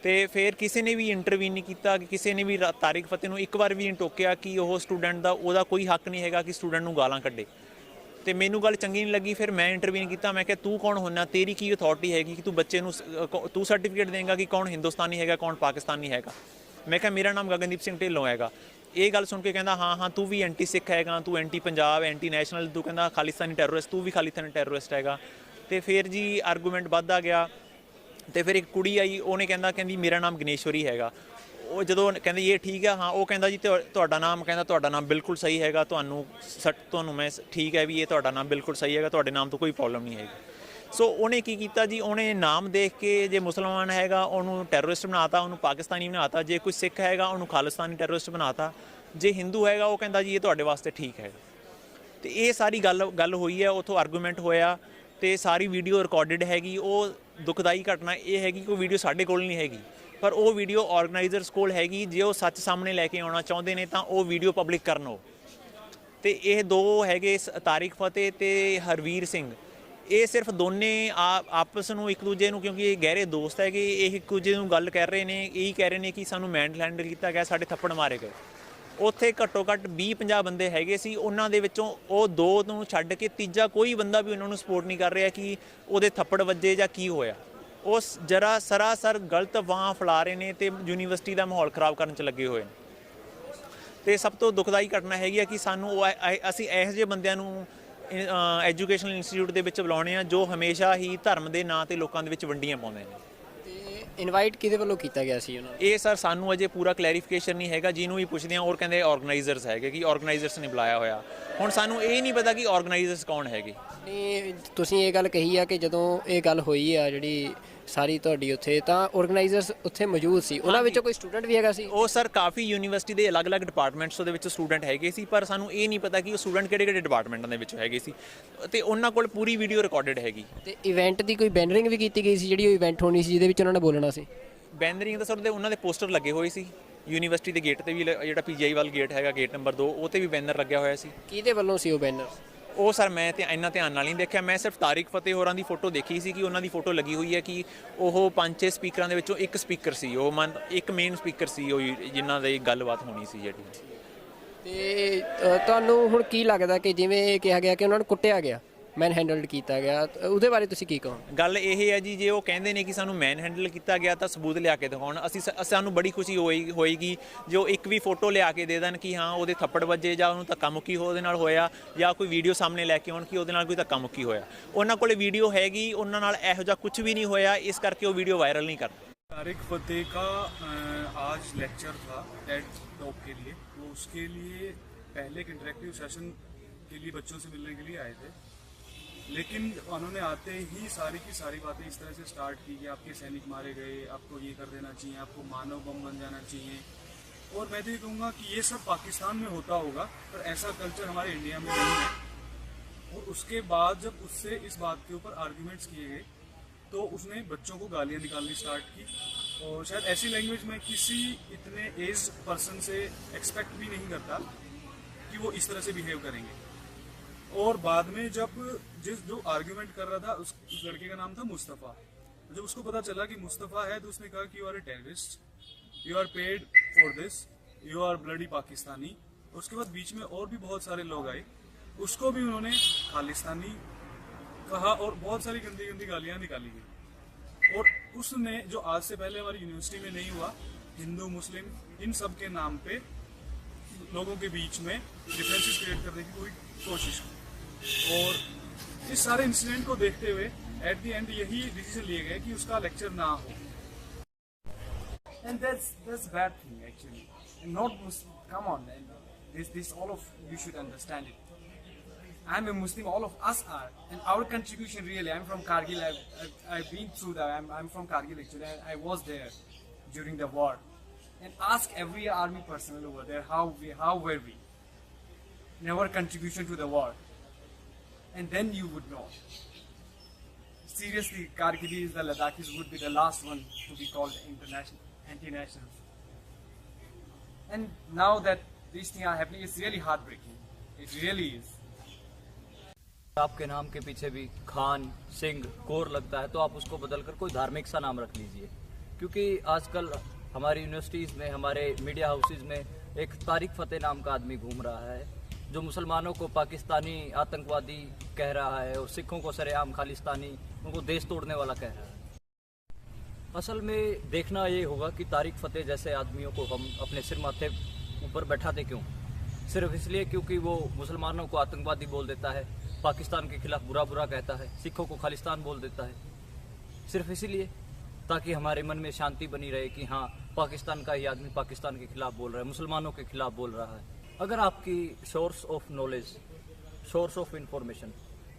ਤੇ ਫਿਰ ਕਿਸੇ ਨੇ ਵੀ ਇੰਟਰਵੀਨ ਨਹੀਂ ਕੀਤਾ, ਕਿ ਕਿਸੇ ਨੇ ਵੀ ਤਾਰਿਕ ਫਤਿਹ ਨੂੰ ਇੱਕ ਵਾਰ ਵੀ ਨਹੀਂ ਟੋਕਿਆ ਕਿ ਉਹ ਸਟੂਡੈਂਟ ਦਾ ਉਹਦਾ ਕੋਈ ਹੱਕ ਨਹੀਂ ਹੈਗਾ ਕਿ ਸਟੂਡੈਂਟ ਨੂੰ ਗਾਲਾਂ ਕੱਢੇ। ਤੇ ਮੈਨੂੰ ਗੱਲ ਚੰਗੀ ਨਹੀਂ ਲੱਗੀ, ਫਿਰ ਮੈਂ ਇੰਟਰਵੀਨ ਕੀਤਾ। ਮੈਂ ਕਿਹਾ ਤੂੰ ਕੌਣ ਹੁੰਨਾ, ਤੇਰੀ ਕੀ ਅਥਾਰਟੀ ਹੈਗੀ ਕਿ ਤੂੰ ਬੱਚੇ ਨੂੰ ਤੂੰ ਸਰਟੀਫਿਕੇਟ ਦੇਂਗਾ ਕਿ ਕੌਣ ਹਿੰਦੁਸਤਾਨੀ ਹੈਗਾ ਕੌਣ ਪਾਕਿਸਤਾਨੀ ਹੈਗਾ? ਮੈਂ ਕਿਹਾ ਮੇਰਾ ਨਾਮ ਗਗਨਦੀਪ ਸਿੰਘ ਢਿੱਲੋਂ ਹੈਗਾ। ਇਹ ਗੱਲ ਸੁਣ ਕੇ ਕਹਿੰਦਾ ਹਾਂ ਤੂੰ ਵੀ ਐਂਟੀ ਸਿੱਖ ਹੈਗਾ, ਤੂੰ ਐਂਟੀ ਪੰਜਾਬ, ਐਂਟੀ ਨੈਸ਼ਨਲ, ਤੂੰ ਕਹਿੰਦਾ ਖਾਲਿਸਤਾਨੀ ਟੈਰਰਿਸਟ, ਤੂੰ ਵੀ ਖਾਲਿਸਤਾਨੀ ਟੈਰਰਿਸਟ ਹੈਗਾ। ਤੇ ਫਿਰ ਜੀ ਆਰਗੂਮੈਂਟ ਵੱਧਦਾ ਗਿਆ। ਤੇ ਫਿਰ ਇੱਕ ਕੁੜੀ ਆਈ, ਉਹਨੇ ਕਹਿੰਦੀ ਮੇਰਾ ਨਾਮ ਗਨੇਸ਼ਵਰੀ ਹੈਗਾ। ਉਹ ਜਦੋਂ ਕਹਿੰਦੇ ਇਹ ਠੀਕ ਹੈ, ਹਾਂ, ਉਹ ਕਹਿੰਦਾ ਜੀ ਤੁਹਾਡਾ ਨਾਮ ਬਿਲਕੁਲ ਸਹੀ ਹੈਗਾ, ਤੁਹਾਨੂੰ ਮੈਂ ਠੀਕ ਹੈ ਵੀ ਇਹ ਤੁਹਾਡਾ ਨਾਮ ਬਿਲਕੁਲ ਸਹੀ ਹੈਗਾ, ਤੁਹਾਡੇ ਨਾਮ ਤੋਂ ਕੋਈ ਪ੍ਰੋਬਲਮ ਨਹੀਂ ਹੈਗੀ। ਸੋ ਉਹਨੇ ਕੀ ਕੀਤਾ ਜੀ, ਉਹਨੇ ਨਾਮ ਦੇਖ ਕੇ ਜੇ ਮੁਸਲਮਾਨ ਹੈਗਾ ਉਹਨੂੰ ਟੈਰਰਿਸਟ ਬਣਾਤਾ, ਉਹਨੂੰ ਪਾਕਿਸਤਾਨੀ ਬਣਾਤਾ, ਜੇ ਕੋਈ ਸਿੱਖ ਹੈਗਾ ਉਹਨੂੰ ਖਾਲਿਸਤਾਨੀ ਟੈਰਰਿਸਟ ਬਣਾਤਾ, ਜੇ ਹਿੰਦੂ ਹੈਗਾ ਉਹ ਕਹਿੰਦਾ ਜੀ ਇਹ ਤੁਹਾਡੇ ਵਾਸਤੇ ਠੀਕ ਹੈਗਾ। ਤੇ ਇਹ ਸਾਰੀ ਗੱਲ ਹੋਈ ਹੈ, ਉੱਥੋਂ ਆਰਗੂਮੈਂਟ ਹੋਇਆ ਤੇ ਸਾਰੀ ਵੀਡੀਓ ਰਿਕਾਰਡਡ ਹੈਗੀ। ਉਹ ਦੁਖਦਾਈ ਘਟਨਾ ਇਹ ਹੈਗੀ ਕਿ ਉਹ ਵੀਡੀਓ ਸਾਡੇ ਕੋਲ ਨਹੀਂ ਹੈਗੀ, ਪਰ ਉਹ ਵੀਡੀਓ ਆਰਗੇਨਾਈਜ਼ਰਸ ਕੋਲ ਹੈਗੀ। ਜੇ ਉਹ ਸੱਚ ਸਾਹਮਣੇ ਲੈ ਕੇ ਆਉਣਾ ਚਾਹੁੰਦੇ ਨੇ ਤਾਂ ਉਹ ਵੀਡੀਓ ਪਬਲਿਕ ਕਰਨ। ਉਹ ਤੇ ਇਹ ਦੋ ਹੈਗੇ ਤਾਰਿਕ ਫਤਿਹ ਤੇ ਹਰਵੀਰ ਸਿੰਘ, ਇਹ ਸਿਰਫ ਦੋਨੇ ਆਪਸ ਨੂੰ ਇੱਕ ਦੂਜੇ ਨੂੰ, ਕਿਉਂਕਿ ਇਹ ਗਹਿਰੇ ਦੋਸਤ ਹੈਗੇ, ਇਹ ਇੱਕ ਦੂਜੇ ਨੂੰ ਗੱਲ ਕਰ ਰਹੇ ਨੇ, ਇਹੀ ਕਹਿ ਰਹੇ ਨੇ ਕਿ ਸਾਨੂੰ ਮੈਨ ਹੈਂਡਲ ਕੀਤਾ ਗਿਆ, ਸਾਡੇ ਥੱਪੜ ਮਾਰੇ ਗਏ। ਉੱਥੇ ਘੱਟੋ ਘੱਟ 20-50 ਬੰਦੇ ਹੈਗੇ ਸੀ, ਉਹਨਾਂ ਦੇ ਵਿੱਚੋਂ ਉਹ ਦੋ ਨੂੰ ਛੱਡ ਕੇ ਤੀਜਾ ਕੋਈ ਬੰਦਾ ਵੀ ਉਹਨਾਂ ਨੂੰ ਸਪੋਰਟ ਨਹੀਂ ਕਰ ਰਿਹਾ ਕਿ ਉਹਦੇ ਥੱਪੜ ਵੱਜੇ ਜਾਂ ਕੀ ਹੋਇਆ। ਉਹ ਜਰਾ ਸਰਾਸਰ ਗਲਤ ਅਫਵਾਹਾਂ ਫੈਲਾ ਰਹੇ ਨੇ ਤੇ ਯੂਨੀਵਰਸਿਟੀ ਦਾ ਮਾਹੌਲ ਖਰਾਬ ਕਰਨ 'ਚ ਲੱਗੇ ਹੋਏ ਨੇ। ਤੇ ਸਭ ਤੋਂ ਦੁਖਦਾਈ ਘਟਨਾ ਹੈਗੀ ਆ ਕਿ ਅਸੀਂ ਇਹੋ ਜਿਹੇ ਬੰਦਿਆਂ ਨੂੰ ਐਜੂਕੇਸ਼ਨਲ ਇੰਸਟੀਚਿਊਟ ਦੇ ਵਿੱਚ ਬੁਲਾਉਣੇ ਆ ਜੋ ਹਮੇਸ਼ਾ ਹੀ ਧਰਮ ਦੇ ਨਾਂ ਤੇ ਲੋਕਾਂ ਦੇ ਵਿੱਚ ਵੰਡੀਆਂ ਪਾਉਂਦੇ ਨੇ। ਤੇ ਇਨਵਾਈਟ ਕਿਹਦੇ ਵੱਲੋਂ ਕੀਤਾ ਗਿਆ ਸੀ ਉਹਨਾਂ ਨੂੰ? ਇਹ ਸਰ ਸਾਨੂੰ ਅਜੇ ਪੂਰਾ ਕਲੈਰੀਫਿਕੇਸ਼ਨ ਨਹੀਂ ਹੈਗਾ, ਜਿਹਨੂੰ ਵੀ ਪੁੱਛਦੇ ਆ ਉਹ ਕਹਿੰਦੇ ਆਰਗੇਨਾਈਜ਼ਰਸ ਹੈਗੇ, ਕਿ ਆਰਗੇਨਾਈਜ਼ਰਸ ਨੇ ਬੁਲਾਇਆ ਹੋਇਆ। ਹੁਣ ਸਾਨੂੰ ਇਹ ਨਹੀਂ ਪਤਾ ਕਿ ਆਰਗੇਨਾਈਜ਼ਰਸ ਕੌਣ ਹੈਗੇ। ਨਹੀਂ, ਤੁਸੀਂ ਇਹ ਗੱਲ ਕਹੀ ਆ ਕਿ ਜਦੋਂ ਇਹ ਗੱਲ ਹੋਈ ਆ ਜਿਹੜੀ ਸਾਰੀ ਤੁਹਾਡੀ ਉੱਥੇ, ਤਾਂ ਆਰਗੇਨਾਈਜ਼ਰਸ ਉੱਥੇ ਮੌਜੂਦ ਸੀ, ਉਹਨਾਂ ਵਿੱਚੋਂ ਕੋਈ ਸਟੂਡੈਂਟ ਵੀ ਹੈਗਾ ਸੀ? ਉਹ ਸਰ ਕਾਫੀ ਯੂਨੀਵਰਸਿਟੀ ਦੇ ਅਲੱਗ-ਅਲੱਗ ਡਿਪਾਰਟਮੈਂਟਸ ਦੇ ਵਿੱਚ ਸਟੂਡੈਂਟ ਹੈਗੇ ਸੀ, ਪਰ ਸਾਨੂੰ ਇਹ ਨਹੀਂ ਪਤਾ ਕਿ ਉਹ ਸਟੂਡੈਂਟ ਕਿਹੜੇ-ਕਿਹੜੇ ਡਿਪਾਰਟਮੈਂਟਾਂ ਦੇ ਵਿੱਚ ਹੈਗੇ ਸੀ। ਤੇ ਉਹਨਾਂ ਕੋਲ ਪੂਰੀ ਵੀਡੀਓ ਰਿਕਾਰਡਡ ਹੈਗੀ। ਤੇ ਇਵੈਂਟ ਦੀ ਕੋਈ ਬੈਨਰਿੰਗ ਵੀ ਕੀਤੀ ਗਈ ਸੀ, ਜਿਹੜੀ ਉਹ ਇਵੈਂਟ ਹੋਣੀ ਸੀ ਜਿਹਦੇ ਵਿੱਚ ਉਹਨਾਂ ਨੇ ਬੋਲਣਾ ਸੀ? ਬੈਨਰਿੰਗ ਤਾਂ ਸਰ ਉਹਨਾਂ ਦੇ ਪੋਸਟਰ ਲੱਗੇ ਹੋਏ ਸੀ ਯੂਨੀਵਰਸਿਟੀ ਦੇ ਗੇਟ ਤੇ ਵੀ, ਜਿਹੜਾ PGI ਵਾਲਾ ਗੇਟ ਹੈਗਾ, ਗੇਟ ਨੰਬਰ 2, ਉਹ ਤੇ ਵੀ ਬੈਨਰ ਲੱਗਿਆ ਹੋਇਆ ਸੀ। ਕਿਹਦੇ ਵੱਲੋਂ ਸੀ ਉਹ ਬੈਨਰ? ਉਹ ਸਰ ਮੈਂ ਤੇ ਇੰਨਾ ਧਿਆਨ ਨਾਲ ਨਹੀਂ ਦੇਖਿਆ, ਮੈਂ ਸਿਰਫ ਤਾਰਿਕ ਫਤਿਹ ਹੋਰਾਂ ਦੀ ਫੋਟੋ ਦੇਖੀ ਸੀ ਕਿ ਉਹਨਾਂ ਦੀ ਫੋਟੋ ਲੱਗੀ ਹੋਈ ਹੈ ਕਿ ਉਹ 5-6 ਸਪੀਕਰਾਂ ਦੇ ਵਿੱਚੋਂ ਇੱਕ ਸਪੀਕਰ ਸੀ, ਉਹ ਇੱਕ ਮੇਨ ਸਪੀਕਰ ਸੀ ਉਹ ਜਿਨ੍ਹਾਂ ਦੀ ਗੱਲਬਾਤ ਹੋਣੀ ਸੀ ਜਿਹੜੀ। ਤੇ ਤੁਹਾਨੂੰ ਹੁਣ ਕੀ ਲੱਗਦਾ ਕਿ ਜਿਵੇਂ ਕਿਹਾ ਗਿਆ ਕਿ ਉਹਨਾਂ ਨੂੰ ਕੁੱਟਿਆ ਗਿਆ, ਮੈਨ ਹੈਂਡਲਡ ਕੀਤਾ ਗਿਆ, ਉਹਦੇ ਬਾਰੇ ਤੁਸੀਂ ਕੀ ਕਹੋ? ਗੱਲ ਇਹ ਹੈ ਜੀ, ਜੇ ਉਹ ਕਹਿੰਦੇ ਨੇ ਕਿ ਸਾਨੂੰ ਮੈਨ ਹੈਂਡਲ ਕੀਤਾ ਗਿਆ ਤਾਂ ਸਬੂਤ ਲਿਆ ਕੇ ਦਿਖਾਉਣ। ਸਾਨੂੰ ਬੜੀ ਖੁਸ਼ੀ ਹੋਏਗੀ ਜੋ ਇੱਕ ਵੀ ਫੋਟੋ ਲਿਆ ਕੇ ਦੇ ਦੇਣ ਕਿ ਹਾਂ ਉਹਦੇ ਥੱਪੜ ਵੱਜੇ ਜਾਂ ਉਹਨੂੰ ਧੱਕਾ ਮੁੱਕੀ ਉਹਦੇ ਨਾਲ ਹੋਇਆ, ਜਾਂ ਕੋਈ ਵੀਡੀਓ ਸਾਹਮਣੇ ਲੈ ਕੇ ਆਉਣ ਕਿ ਉਹਦੇ ਨਾਲ ਕੋਈ ਧੱਕਾ ਮੁੱਕੀ ਹੋਇਆ। ਉਹਨਾਂ ਕੋਲ ਵੀਡੀਓ ਹੈਗੀ, ਉਹਨਾਂ ਨਾਲ ਇਹੋ ਜਿਹਾ ਕੁਝ ਵੀ ਨਹੀਂ ਹੋਇਆ, ਇਸ ਕਰਕੇ ਉਹ ਵੀਡੀਓ ਵਾਇਰਲ नहीं करता। तारिक फतेह का आज लेक्चर था टेड टॉक के लिए, वो उसके लिए पहले एक इंटरेक्टिव सेशन के लिए बच्चों से मिलने के लिए आए थे, लेकिन उन्होंने आते ही सारी की सारी बातें इस तरह से स्टार्ट की कि आपके सैनिक मारे गए, आपको ये कर देना चाहिए, आपको मानव बम बन जाना चाहिए। और मैं तो ये कहूँगा कि ये सब पाकिस्तान में होता होगा, पर ऐसा कल्चर हमारे इंडिया में नहीं है। और उसके बाद जब उससे इस बात के ऊपर आर्ग्यूमेंट्स किए गए तो उसने बच्चों को गालियाँ निकालनी स्टार्ट की, और शायद ऐसी लैंग्वेज में किसी इतने एज पर्सन से एक्सपेक्ट भी नहीं करता कि वो इस तरह से बिहेव करेंगे। और बाद में जब जो आर्ग्यूमेंट कर रहा था उस लड़के का नाम था मुस्तफ़ा, जब उसको पता चला कि मुस्तफ़ा है तो उसने कहा कि you are a terrorist, you are paid for this, you are bloody Pakistani. उसके बाद बीच में और भी बहुत सारे लोग आए, उसको भी उन्होंने खालिस्तानी कहा और बहुत सारी गंदी गंदी गालियाँ निकाली गई। और उसने, जो आज से पहले हमारी यूनिवर्सिटी में नहीं हुआ, हिंदू मुस्लिम इन सब के नाम पे लोगों के बीच में डिफरेंसेस क्रिएट करने की कोई कोशिश की। और इस सारे इंसिडेंट को देखते हुए एट द एंड यही डिसीजन लिए गए कि उसका लेक्चर ना हो। And that's bad thing actually. And not Muslim. Come on, man. This all of you should understand it. I'm a Muslim. All of us are, and our contribution really. I'm from Kargil. I've been through that. I'm from Kargil actually. I was there during the war. And ask every army personnel over there how were we in our contribution to the war, and then you would know. Seriously, Kargilis, the Ladakhis would be the last one to be called international anti-nationals. And now that these things are happening, it's really heartbreaking. It really is. आपके नाम के पीछे भी खान, सिंह, कौर लगता है तो आप उसको बदलकर कोई धार्मिक सा नाम रख लीजिए, क्योंकि आजकल हमारी यूनिवर्सिटीज़ में, हमारे मीडिया हाउसेज में एक तारिक फतेह नाम का आदमी घूम रहा है जो मुसलमानों को पाकिस्तानी आतंकवादी कह रहा है और सिखों को सरेआम खालिस्तानी, उनको देश तोड़ने वाला कह रहा है। असल में देखना ये होगा कि तारिक फतेह जैसे आदमियों को हम अपने सिर माथे ऊपर बैठाते क्यों? सिर्फ इसलिए क्योंकि वो मुसलमानों को आतंकवादी बोल देता है, पाकिस्तान के खिलाफ बुरा बुरा कहता है, सिखों को खालिस्तान बोल देता है, सिर्फ इसीलिए ताकि हमारे मन में शांति बनी रहे कि हाँ, पाकिस्तान का ही आदमी पाकिस्तान के खिलाफ बोल रहा है, मुसलमानों के खिलाफ बोल रहा है। अगर आपकी source of knowledge, source of information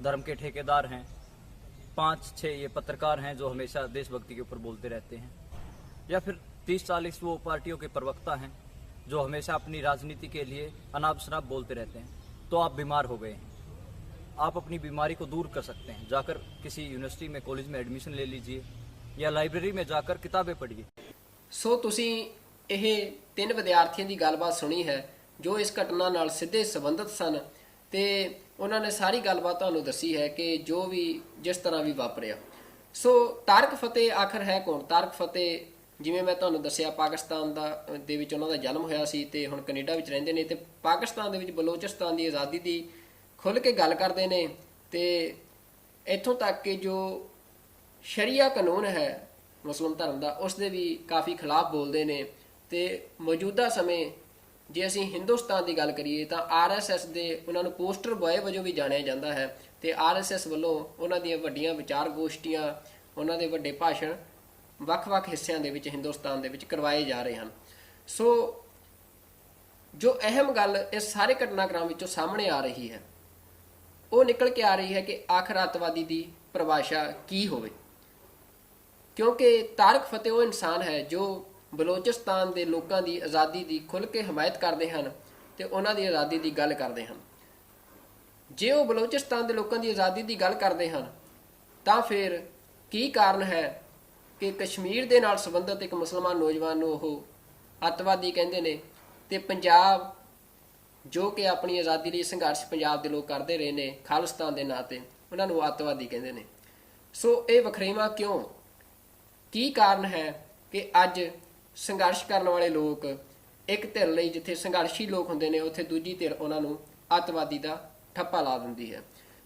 धर्म के ठेकेदार हैं, 5-6 ये पत्रकार हैं जो हमेशा देशभक्ति के ऊपर बोलते रहते हैं, या फिर 30-40 वो पार्टियों के प्रवक्ता हैं जो हमेशा अपनी राजनीति के लिए अनाप शनाप बोलते रहते हैं, तो आप बीमार हो गए हैं। आप अपनी बीमारी को दूर कर सकते हैं, जाकर किसी यूनिवर्सिटी में, कॉलेज में एडमिशन ले लीजिए या ਲਾਇਬ੍ਰੇਰੀ में जाकर किताबें पढ़िए। ਸੋ ਤੁਸੀਂ ਇਹ 3 ਵਿਦਿਆਰਥੀਆਂ ਦੀ ਗੱਲਬਾਤ ਸੁਣੀ ਹੈ ਜੋ ਇਸ ਘਟਨਾ ਨਾਲ ਸਿੱਧੇ ਸੰਬੰਧਿਤ ਸਨ ਤੇ ਉਹਨਾਂ ਨੇ ਸਾਰੀ ਗੱਲਬਾਤ ਤੁਹਾਨੂੰ ਦੱਸੀ ਹੈ ਕਿ ਜੋ ਵੀ ਜਿਸ ਤਰ੍ਹਾਂ ਵੀ ਵਾਪਰਿਆ। ਸੋ ਤਾਰਿਕ ਫਤਿਹ ਆਖਰ ਹੈ ਕੌਣ? ਤਾਰਿਕ ਫਤਿਹ ਜਿਵੇਂ ਮੈਂ ਤੁਹਾਨੂੰ ਦੱਸਿਆ ਪਾਕਿਸਤਾਨ ਦੇ ਵਿੱਚ ਉਹਨਾਂ ਦਾ ਜਨਮ ਹੋਇਆ ਸੀ ਤੇ ਹੁਣ ਕੈਨੇਡਾ ਵਿੱਚ ਰਹਿੰਦੇ ਨੇ ਤੇ ਪਾਕਿਸਤਾਨ ਦੇ ਵਿੱਚ ਬਲੋਚਿਸਤਾਨ ਦੀ ਆਜ਼ਾਦੀ ਦੀ ਖੁੱਲ੍ਹ ਕੇ ਗੱਲ ਕਰਦੇ ਨੇ ਤੇ ਇੱਥੋਂ ਤੱਕ ਕਿ ਜੋ ਸ਼ਰੀਆ ਕਾਨੂੰਨ ਹੈ ਮੁਸਲਿਮ ਧਰਮ ਦਾ ਉਸ ਦੇ ਵੀ ਕਾਫੀ ਖਿਲਾਫ ਬੋਲਦੇ ਨੇ ਤੇ ਮੌਜੂਦਾ ਸਮੇਂ ਜੇ ਅਸੀਂ ਹਿੰਦੁਸਤਾਨ ਦੀ ਗੱਲ ਕਰੀਏ ਤਾਂ ਆਰਐਸਐਸ ਦੇ ਉਹਨਾਂ ਨੂੰ ਪੋਸਟਰ ਬॉय ਵਜੋਂ ਵੀ ਜਾਣਿਆ ਜਾਂਦਾ ਹੈ ਤੇ ਆਰਐਸਐਸ ਵੱਲੋਂ ਉਹਨਾਂ ਦੀਆਂ ਵੱਡੀਆਂ ਵਿਚਾਰ ਗੋਸ਼ਟੀਆਂ, ਉਹਨਾਂ ਦੇ ਵੱਡੇ ਭਾਸ਼ਣ ਵੱਖ-ਵੱਖ ਹਿੱਸਿਆਂ ਦੇ ਵਿੱਚ ਹਿੰਦੁਸਤਾਨ ਦੇ ਵਿੱਚ ਕਰਵਾਏ ਜਾ ਰਹੇ ਹਨ। ਸੋ ਜੋ ਅਹਿਮ ਗੱਲ ਇਸ ਸਾਰੇ ਘਟਨਾਕ੍ਰਮ ਵਿੱਚੋਂ ਸਾਹਮਣੇ ਆ ਰਹੀ ਹੈ ਉਹ ਨਿਕਲ ਕੇ ਆ ਰਹੀ ਹੈ ਕਿ ਆਖਰ ਅੱਤਵਾਦੀ ਦੀ ਪਰਿਭਾਸ਼ਾ ਕੀ ਹੋਵੇ, ਕਿਉਂਕਿ ਤਾਰਿਕ ਫਤਿਹ ਉਹ ਇਨਸਾਨ ਹੈ ਜੋ ਬਲੋਚਿਸਤਾਨ ਦੇ ਲੋਕਾਂ ਦੀ ਆਜ਼ਾਦੀ ਦੀ ਖੁੱਲ੍ਹ ਕੇ ਹਮਾਇਤ ਕਰਦੇ ਹਨ ਤੇ ਉਹਨਾਂ ਦੀ ਆਜ਼ਾਦੀ ਦੀ ਗੱਲ ਕਰਦੇ ਹਨ। ਜੇ ਉਹ ਬਲੋਚਿਸਤਾਨ ਦੇ ਲੋਕਾਂ ਦੀ ਆਜ਼ਾਦੀ ਦੀ ਗੱਲ ਕਰਦੇ ਹਨ ਤਾਂ ਫਿਰ ਕੀ ਕਾਰਨ ਹੈ ਕਿ ਕਸ਼ਮੀਰ ਦੇ ਨਾਲ ਸੰਬੰਧਿਤ ਇੱਕ ਮੁਸਲਮਾਨ ਨੌਜਵਾਨ ਨੂੰ ਉਹ ਅੱਤਵਾਦੀ ਕਹਿੰਦੇ ਨੇ ਤੇ ਪੰਜਾਬ ਜੋ ਕਿ ਆਪਣੀ ਆਜ਼ਾਦੀ ਲਈ ਸੰਘਰਸ਼ ਪੰਜਾਬ ਦੇ ਲੋਕ ਕਰਦੇ ਰਹੇ ਨੇ ਖਾਲਿਸਤਾਨ ਦੇ ਨਾਂ ਤੇ, ਉਹਨਾਂ ਨੂੰ ਅੱਤਵਾਦੀ ਕਹਿੰਦੇ ਨੇ। ਸੋ ਇਹ ਵਖਰੇਵਾਂ ਕਿਉਂ? ਕੀ ਕਾਰਨ ਹੈ ਕਿ ਅੱਜ ਸੰਘਰਸ਼ ਕਰਨ ਵਾਲੇ ਲੋਕ ਇੱਕ ਧਿਰ ਲਈ ਜਿੱਥੇ ਸੰਘਰਸ਼ੀ ਲੋਕ ਹੁੰਦੇ ਨੇ ਉੱਥੇ ਦੂਜੀ ਧਿਰ ਉਹਨਾਂ ਨੂੰ ਅੱਤਵਾਦੀ ਦਾ ਠੱਪਾ ਲਾ ਦਿੰਦੀ ਹੈ।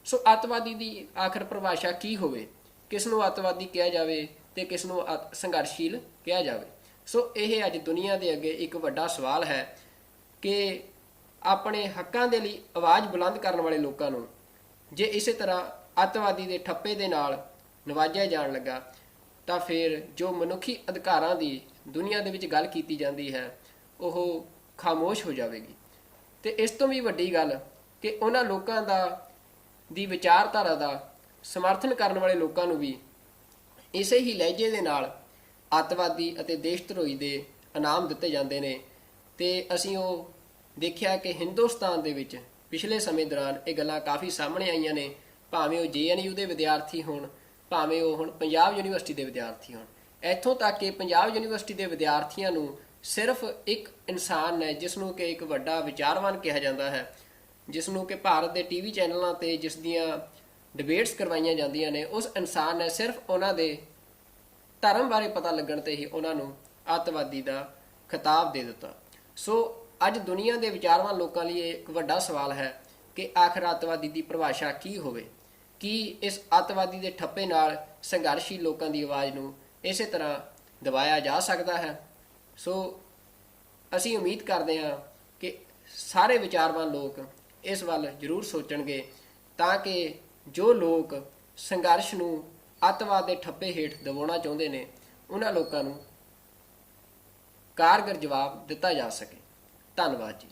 ਸੋ ਅੱਤਵਾਦੀ ਦੀ ਆਖਰ ਪਰਿਭਾਸ਼ਾ ਕੀ ਹੋਵੇ, ਕਿਸ ਨੂੰ ਅੱਤਵਾਦੀ ਕਿਹਾ ਜਾਵੇ ਤੇ ਕਿਸ ਨੂੰ ਸੰਘਰਸ਼ੀਲ ਕਿਹਾ ਜਾਵੇ? ਸੋ ਇਹ ਅੱਜ ਦੁਨੀਆ ਦੇ ਅੱਗੇ ਇੱਕ ਵੱਡਾ ਸਵਾਲ ਹੈ ਕਿ ਆਪਣੇ ਹੱਕਾਂ ਦੇ ਲਈ ਆਵਾਜ਼ ਬੁਲੰਦ ਕਰਨ ਵਾਲੇ ਲੋਕਾਂ ਨੂੰ ਜੇ ਇਸੇ ਤਰ੍ਹਾਂ ਅੱਤਵਾਦੀ ਦੇ ਠੱਪੇ ਦੇ ਨਾਲ ਨਵਾਜਿਆ ਜਾਣ ਲੱਗਾ ਤਾਂ ਫਿਰ ਜੋ ਮਨੁੱਖੀ ਅਧਿਕਾਰਾਂ ਦੀ ਦੁਨੀਆ ਦੇ ਵਿੱਚ ਗੱਲ ਕੀਤੀ ਜਾਂਦੀ ਹੈ ਉਹ ਖਾਮੋਸ਼ ਹੋ ਜਾਵੇਗੀ। ਤੇ ਇਸ ਤੋਂ ਵੀ ਵੱਡੀ ਗੱਲ ਕਿ ਉਹਨਾਂ ਲੋਕਾਂ ਦੀ ਵਿਚਾਰਧਾਰਾ ਦਾ ਸਮਰਥਨ ਕਰਨ ਵਾਲੇ ਲੋਕਾਂ ਨੂੰ ਵੀ ਇਸੇ ਹੀ ਲਹਿਜੇ ਦੇ ਨਾਲ ਅੱਤਵਾਦੀ ਅਤੇ ਦੇਸ਼ ਧਰੋਹੀ ਦੇ ਇਨਾਮ ਦਿੱਤੇ ਜਾਂਦੇ ਨੇ। ਤੇ ਅਸੀਂ ਉਹ ਦੇਖਿਆ ਕਿ ਹਿੰਦੁਸਤਾਨ ਦੇ ਵਿੱਚ ਪਿਛਲੇ ਸਮੇਂ ਦੌਰਾਨ ਇਹ ਗੱਲਾਂ ਕਾਫੀ ਸਾਹਮਣੇ ਆਈਆਂ ਨੇ, ਭਾਵੇਂ ਉਹ JNU ਦੇ ਵਿਦਿਆਰਥੀ ਹੋਣ, ਭਾਵੇਂ ਉਹ ਹੁਣ ਪੰਜਾਬ ਯੂਨੀਵਰਸਿਟੀ ਦੇ ਵਿਦਿਆਰਥੀ ਹੋਣ। ਇੱਥੋਂ ਤੱਕ ਕਿ ਪੰਜਾਬ ਯੂਨੀਵਰਸਿਟੀ ਦੇ ਵਿਦਿਆਰਥੀਆਂ ਨੂੰ ਸਿਰਫ ਇੱਕ ਇਨਸਾਨ ਹੈ ਜਿਸ ਨੂੰ ਕਿ ਇੱਕ ਵੱਡਾ ਵਿਚਾਰਵਾਨ ਕਿਹਾ ਜਾਂਦਾ ਹੈ, ਜਿਸ ਨੂੰ ਕਿ ਭਾਰਤ ਦੇ TV ਚੈਨਲਾਂ 'ਤੇ ਜਿਸ ਦੀਆਂ ਡਿਬੇਟਸ ਕਰਵਾਈਆਂ ਜਾਂਦੀਆਂ ਨੇ, ਉਸ ਇਨਸਾਨ ਨੇ ਸਿਰਫ ਉਹਨਾਂ ਦੇ ਧਰਮ ਬਾਰੇ ਪਤਾ ਲੱਗਣ 'ਤੇ ਹੀ ਉਹਨਾਂ ਨੂੰ ਅੱਤਵਾਦੀ ਦਾ ਖਿਤਾਬ ਦੇ ਦਿੱਤਾ। ਸੋ ਅੱਜ ਦੁਨੀਆ ਦੇ ਵਿਚਾਰਵਾਨ ਲੋਕਾਂ ਲਈ ਇਹ ਇੱਕ ਵੱਡਾ ਸਵਾਲ ਹੈ ਕਿ ਆਖਰ ਅੱਤਵਾਦੀ ਦੀ ਪਰਿਭਾਸ਼ਾ ਕੀ ਹੋਵੇ? ਕੀ ਇਸ ਅੱਤਵਾਦੀ ਦੇ ਠੱਪੇ ਨਾਲ ਸੰਘਰਸ਼ੀ ਲੋਕਾਂ ਦੀ ਆਵਾਜ਼ ਨੂੰ ਇਸੇ ਤਰ੍ਹਾਂ ਦਬਾਇਆ ਜਾ ਸਕਦਾ ਹੈ? ਸੋ ਅਸੀਂ ਉਮੀਦ ਕਰਦੇ ਹਾਂ ਕਿ ਸਾਰੇ ਵਿਚਾਰਵਾਨ ਲੋਕ ਇਸ ਵੱਲ ਜ਼ਰੂਰ ਸੋਚਣਗੇ, ਤਾਂ ਕਿ ਜੋ ਲੋਕ ਸੰਘਰਸ਼ ਨੂੰ ਅੱਤਵਾਦ ਦੇ ਠੱਪੇ ਹੇਠ ਦਬਾਉਣਾ ਚਾਹੁੰਦੇ ਨੇ ਉਹਨਾਂ ਲੋਕਾਂ ਨੂੰ ਕਾਰਗਰ ਜਵਾਬ ਦਿੱਤਾ ਜਾ ਸਕੇ। ਧੰਨਵਾਦ ਜੀ।